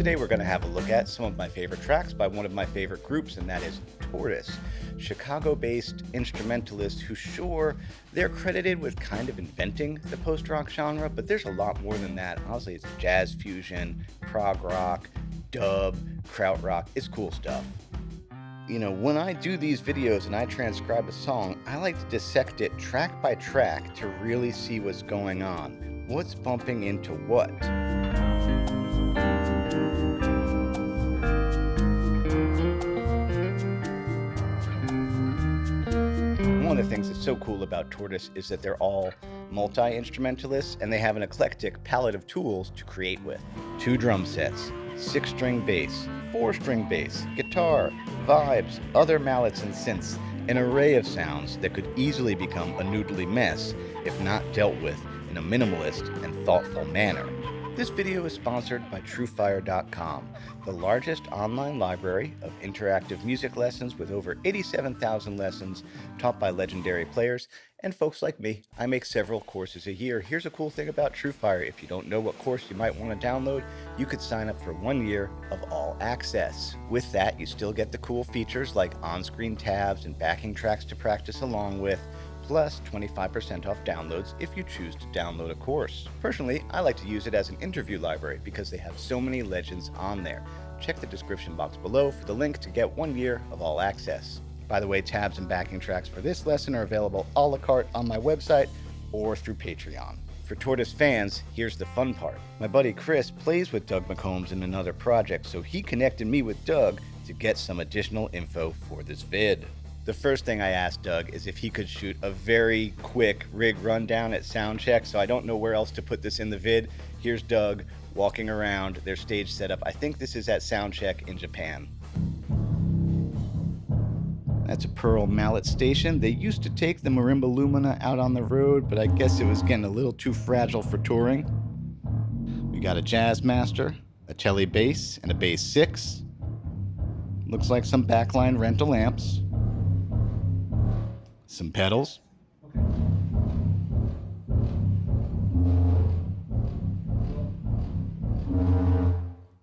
Today we're going to have a look at some of my favorite tracks by one of my favorite groups, and that is Tortoise, Chicago-based instrumentalists who, sure, they're credited with kind of inventing the post-rock genre, but there's a lot more than that. Honestly, it's jazz fusion, prog rock, dub, krautrock. It's cool stuff. You know, when I do these videos and I transcribe a song, I like to dissect it track by track to really see what's going on. What's bumping into what? One of the things that's so cool about Tortoise is that they're all multi-instrumentalists and they have an eclectic palette of tools to create with. 2 drum sets, 6-string bass, 4-string bass, guitar, vibes, other mallets and synths, an array of sounds that could easily become a noodly mess if not dealt with in a minimalist and thoughtful manner. This video is sponsored by TrueFire.com, the largest online library of interactive music lessons with over 87,000 lessons taught by legendary players and folks like me. I make several courses a year. Here's a cool thing about TrueFire. If you don't know what course you might want to download, you could sign up for 1 year of all access. With that, you still get the cool features like on-screen tabs and backing tracks to practice along with, plus 25% off downloads if you choose to download a course. Personally, I like to use it as an interview library because they have so many legends on there. Check the description box below for the link to get 1 year of all access. By the way, tabs and backing tracks for this lesson are available a la carte on my website or through Patreon. For Tortoise fans, here's the fun part. My buddy Chris plays with Doug McCombs in another project, so he connected me with Doug to get some additional info for this vid. The first thing I asked Doug is if he could shoot a very quick rig rundown at soundcheck, so I don't know where else to put this in the vid. Here's Doug walking around their stage setup. I think this is at soundcheck in Japan. That's a Pearl mallet station. They used to take the Marimba Lumina out on the road, but I guess it was getting a little too fragile for touring. We got a Jazz Master, a Telly bass, and a bass 6. Looks like some backline rental amps. Some pedals. Okay.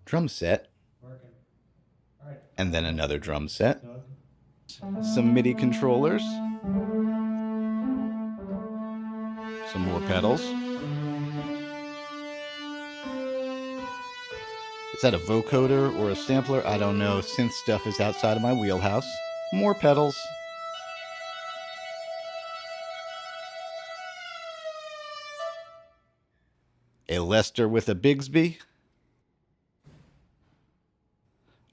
Drum set. Working. All right. And then another drum set. Some MIDI controllers. Some more pedals. Is that a vocoder or a sampler? I don't know. Synth stuff is outside of my wheelhouse. More pedals. A Lester with a Bigsby,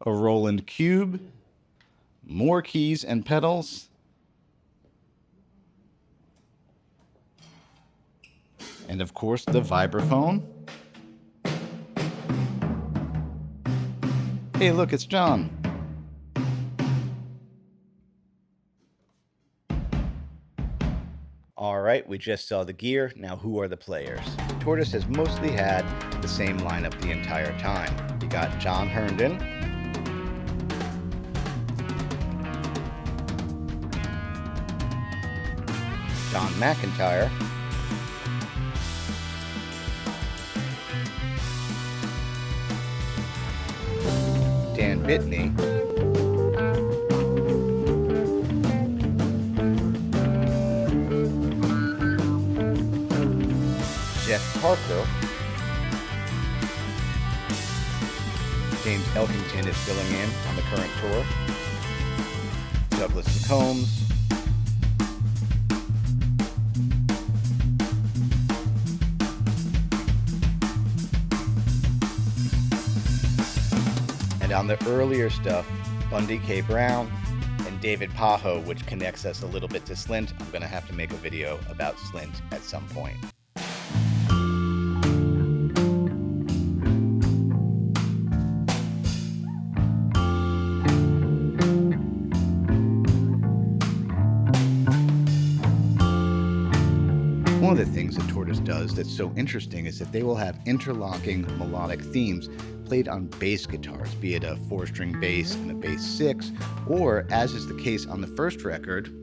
a Roland Cube, more keys and pedals, and of course the vibraphone. Hey, look, it's John. All right, we just saw the gear. Now who are the players? Tortoise has mostly had the same lineup the entire time. You got John Herndon, John McIntyre, Dan Bitney, Jeff Parker, James Elkington is filling in on the current tour, Douglas McCombs, and on the earlier stuff, Bundy K. Brown and David Pajo, which connects us a little bit to Slint. I'm going to have to make a video about Slint at some point. One of the things that Tortoise does that's so interesting is that they will have interlocking melodic themes played on bass guitars, be it a 4-string bass and a bass 6, or, as is the case on the first record,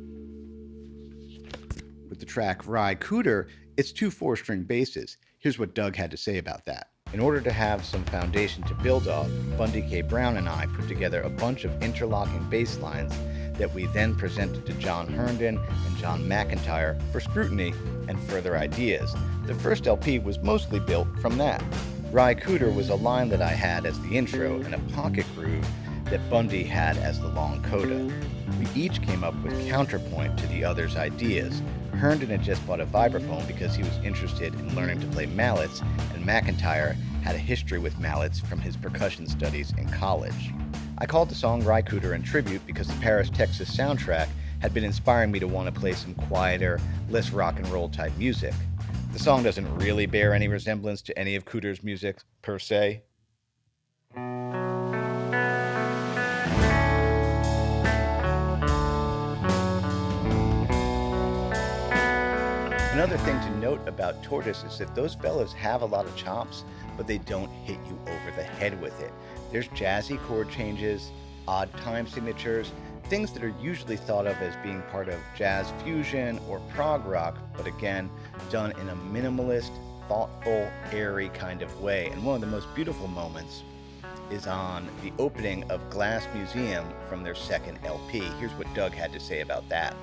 with the track Cooder, it's 2 4-string basses. Here's what Doug had to say about that. In order to have some foundation to build off, Bundy K. Brown and I put together a bunch of interlocking bass lines that we then presented to John Herndon and John McIntyre for scrutiny and further ideas. The first LP was mostly built from that. Rye Cooder was a line that I had as the intro and a pocket groove that Bundy had as the long coda. We each came up with counterpoint to the other's ideas. Herndon had just bought a vibraphone because he was interested in learning to play mallets, and McIntyre had a history with mallets from his percussion studies in college. I called the song Rye Cooder in tribute because the Paris, Texas soundtrack had been inspiring me to want to play some quieter, less rock and roll type music. The song doesn't really bear any resemblance to any of Cooder's music per se. Another thing to note about Tortoise is that those fellas have a lot of chops, but they don't hit you over the head with it. There's jazzy chord changes, odd time signatures, things that are usually thought of as being part of jazz fusion or prog rock, but again, done in a minimalist, thoughtful, airy kind of way. And one of the most beautiful moments is on the opening of Glass Museum from their second LP. Here's what Doug had to say about that.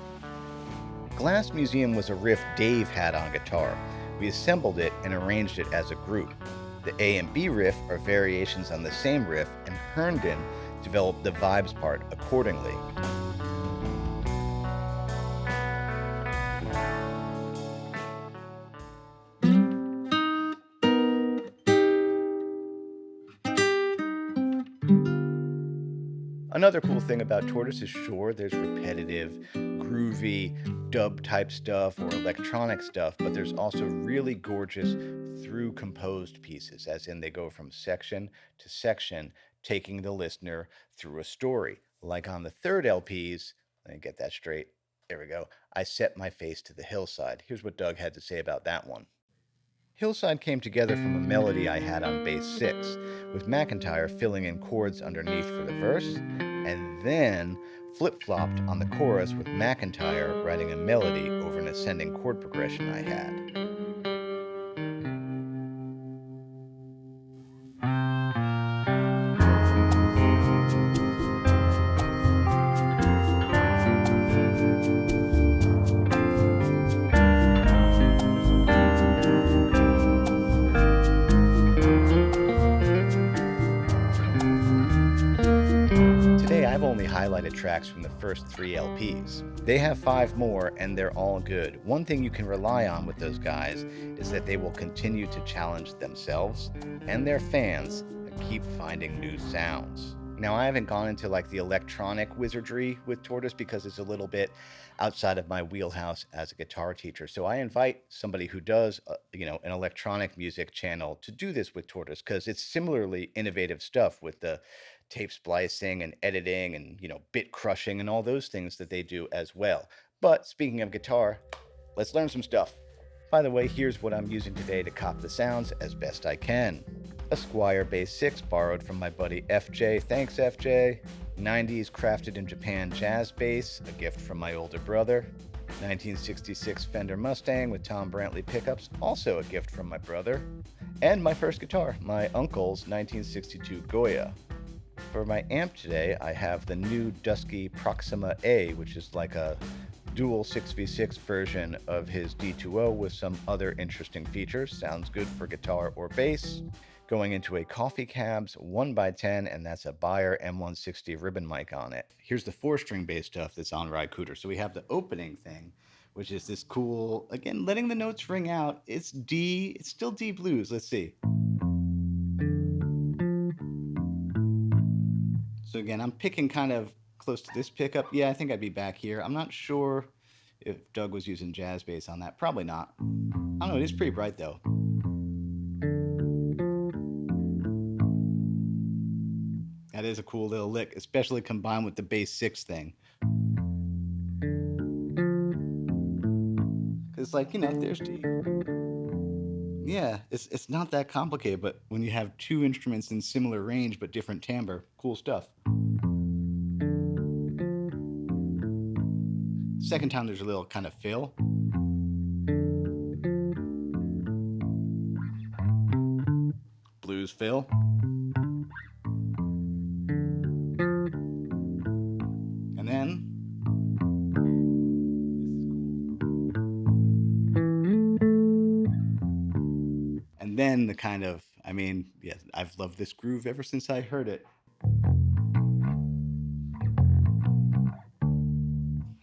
Glass Museum was a riff Dave had on guitar. We assembled it and arranged it as a group. The A and B riff are variations on the same riff, and Herndon developed the vibes part accordingly. Another cool thing about Tortoise is sure, there's repetitive, groovy, dub type stuff or electronic stuff, but there's also really gorgeous through composed pieces, as in they go from section to section, taking the listener through a story. Like on the third LP's, let me get that straight, there we go, I Set My Face to the Hillside. Here's what Doug had to say about that one. Hillside came together from a melody I had on bass 6, with McIntyre filling in chords underneath for the verse, and then flip-flopped on the chorus with McIntyre writing a melody over an ascending chord progression I had. Highlighted tracks from the first 3 LPs. They have 5 more and they're all good. One thing you can rely on with those guys is that they will continue to challenge themselves and their fans and keep finding new sounds. Now, I haven't gone into like the electronic wizardry with Tortoise because it's a little bit outside of my wheelhouse as a guitar teacher. So I invite somebody who does, an electronic music channel to do this with Tortoise because it's similarly innovative stuff with the tape splicing and editing and, bit crushing and all those things that they do as well. But speaking of guitar, let's learn some stuff. By the way, here's what I'm using today to cop the sounds as best I can. A Squier Bass 6 borrowed from my buddy FJ. Thanks, FJ. 90s crafted in Japan jazz bass, a gift from my older brother. 1966 Fender Mustang with Tom Brantley pickups, also a gift from my brother. And my first guitar, my uncle's 1962 Goya. For my amp today, I have the new Dusky Proxima A, which is like a dual 6v6 version of his D2O with some other interesting features. Sounds good for guitar or bass. Going into a Coffee Cabs 1x10, and that's a Beyer M160 ribbon mic on it. Here's the 4-string bass stuff that's on Rye Cooder. So we have the opening thing, which is this cool, again, letting the notes ring out. It's D, it's still D blues. Let's see. So again, I'm picking kind of close to this pickup. Yeah, I think I'd be back here. I'm not sure if Doug was using jazz bass on that. Probably not. I don't know, it is pretty bright though. That is a cool little lick, especially combined with the bass 6 thing. It's like, there's D. Yeah, it's not that complicated, but when you have 2 instruments in similar range but different timbre, cool stuff. Second time there's a little kind of fill. blues fill. And then and then the kind of, I mean, yes, I've loved this groove ever since I heard it.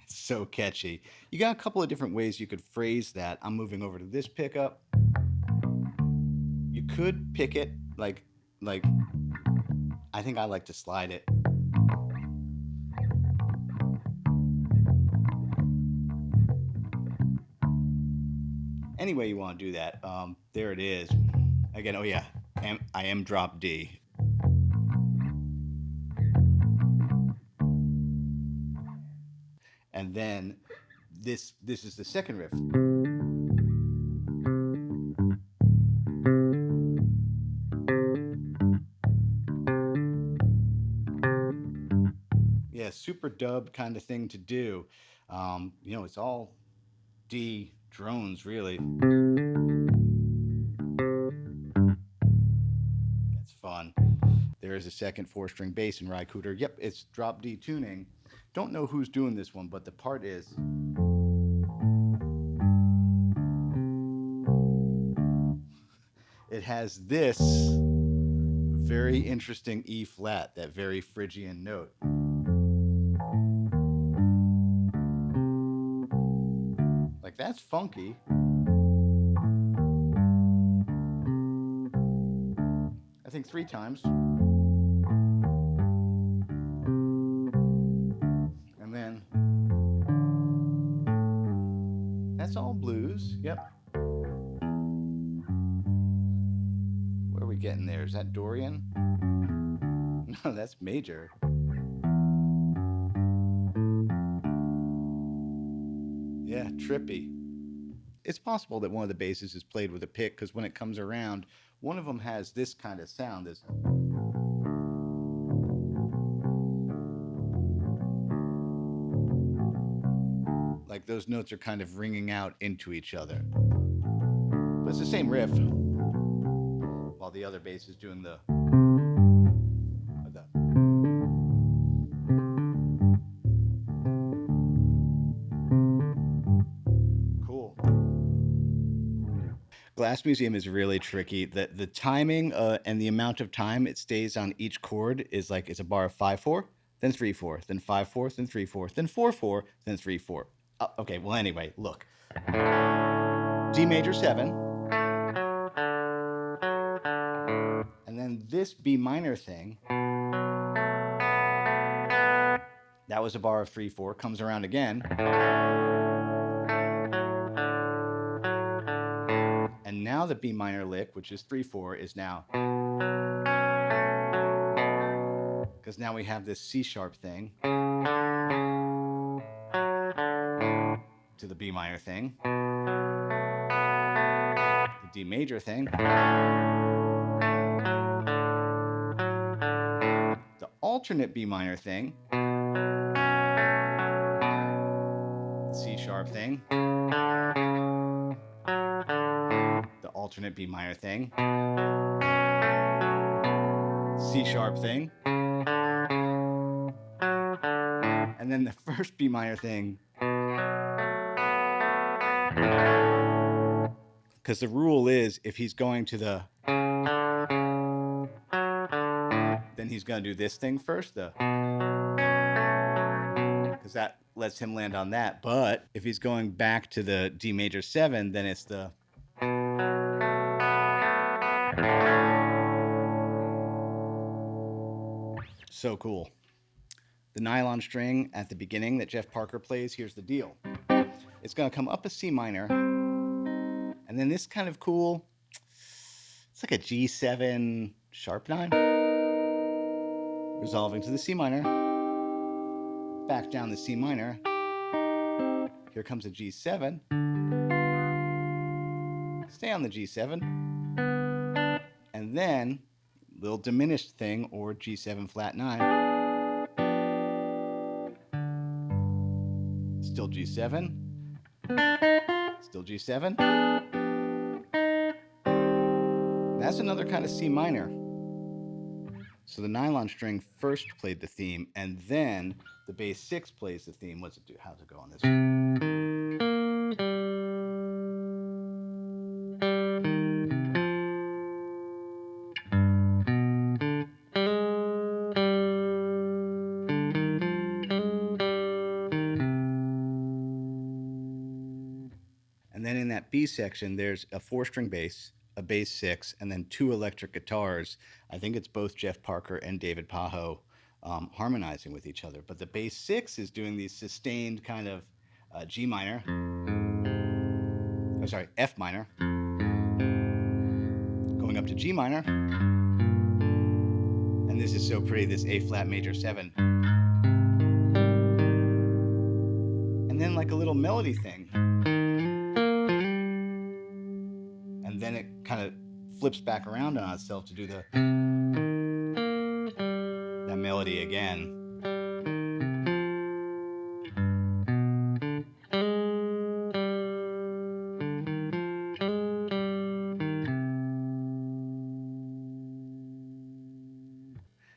It's so catchy. You got a couple of different ways you could phrase that. I'm moving over to this pickup. You could pick it like I think I like to slide it. Any way you want to do that. There it is. Again, oh yeah, I am drop D. And then this is the second riff. Yeah, super dub kind of thing to do. You know, it's all D drones really. That's fun. There is a second 4-string bass in Cooder. Yep, it's drop D tuning. Don't know who's doing this one, but the part is. It has this very interesting E flat, that very Phrygian note. Like, that's funky. I think 3 times. And then that's all blues. Yep. Where are we getting there? Is that Dorian? No, that's major. Yeah, trippy. It's possible that one of the basses is played with a pick, because when it comes around, one of them has this kind of sound. Like those notes are kind of ringing out into each other. But it's the same riff, while the other bass is doing the cool. Glass Museum is really tricky. The timing and the amount of time it stays on each chord is like, it's a bar of 5/4, then 3/4, then 5/4, then 3/4, then 4/4, then 3/4. Okay, well anyway, look. D major 7. And then this B minor thing, that was a bar of 3/4, comes around again. And now the B minor lick, which is 3/4, is now, because now we have this C sharp thing to the B minor thing, the D major thing, the alternate B minor thing, C sharp thing, the alternate B minor thing, C sharp thing, and then the first B minor thing. Because the rule is, if he's going to the, then he's going to do this thing first, because that lets him land on that. But if he's going back to the D major 7, then it's the. So cool. The nylon string at the beginning that Jeff Parker plays, here's the deal. It's going to come up a C minor, and then this kind of cool, it's like a G7 sharp 9, resolving to the C minor, back down the C minor, here comes a G7, stay on the G7, and then little diminished thing, or G7 flat 9, still G7, still G7. that's another kind of C minor. So the nylon string first played the theme, and then the bass 6 plays the theme. What's it do? How's it go on this? And then in that B section, there's a 4-string bass, a bass 6, and then 2 electric guitars. I think it's both Jeff Parker and David Pajo harmonizing with each other. But the bass 6 is doing these sustained kind of G minor, F minor, going up to G minor, and this is so pretty, this A flat major 7. And then like a little melody thing. And then it kind of flips back around on itself to do that melody again.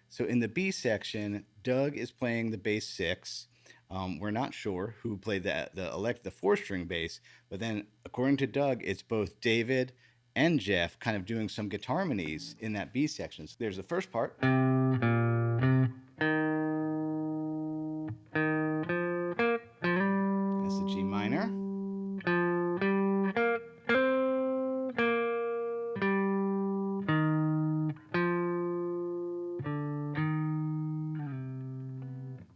So in the B section, Doug is playing the bass 6. We're not sure who played the 4-string bass, but then according to Doug, it's both David and Jeff kind of doing some guitar harmonies in that B section. So there's the first part. That's the G minor.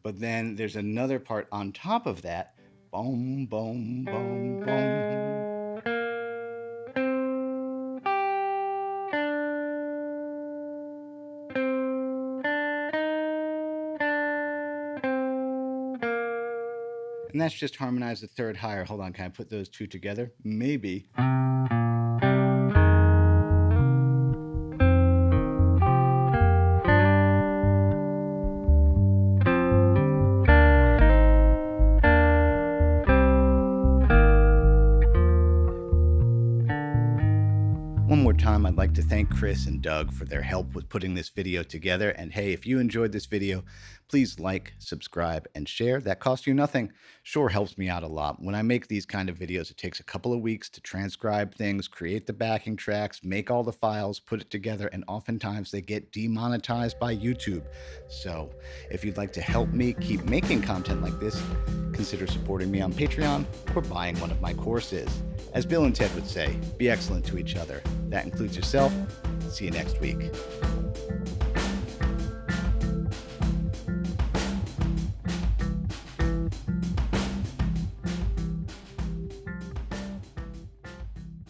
But then there's another part on top of that. Boom, boom, boom, boom. And that's just harmonize the third higher. Hold on, can I put those two together? Maybe. One more time, I'd like to thank Chris and Doug for their help with putting this video together. And hey, if you enjoyed this video, please like, subscribe, and share. That costs you nothing. Sure helps me out a lot. When I make these kind of videos, it takes a couple of weeks to transcribe things, create the backing tracks, make all the files, put it together, and oftentimes they get demonetized by YouTube. So if you'd like to help me keep making content like this, consider supporting me on Patreon or buying one of my courses. As Bill and Ted would say, be excellent to each other. That includes yourself. See you next week.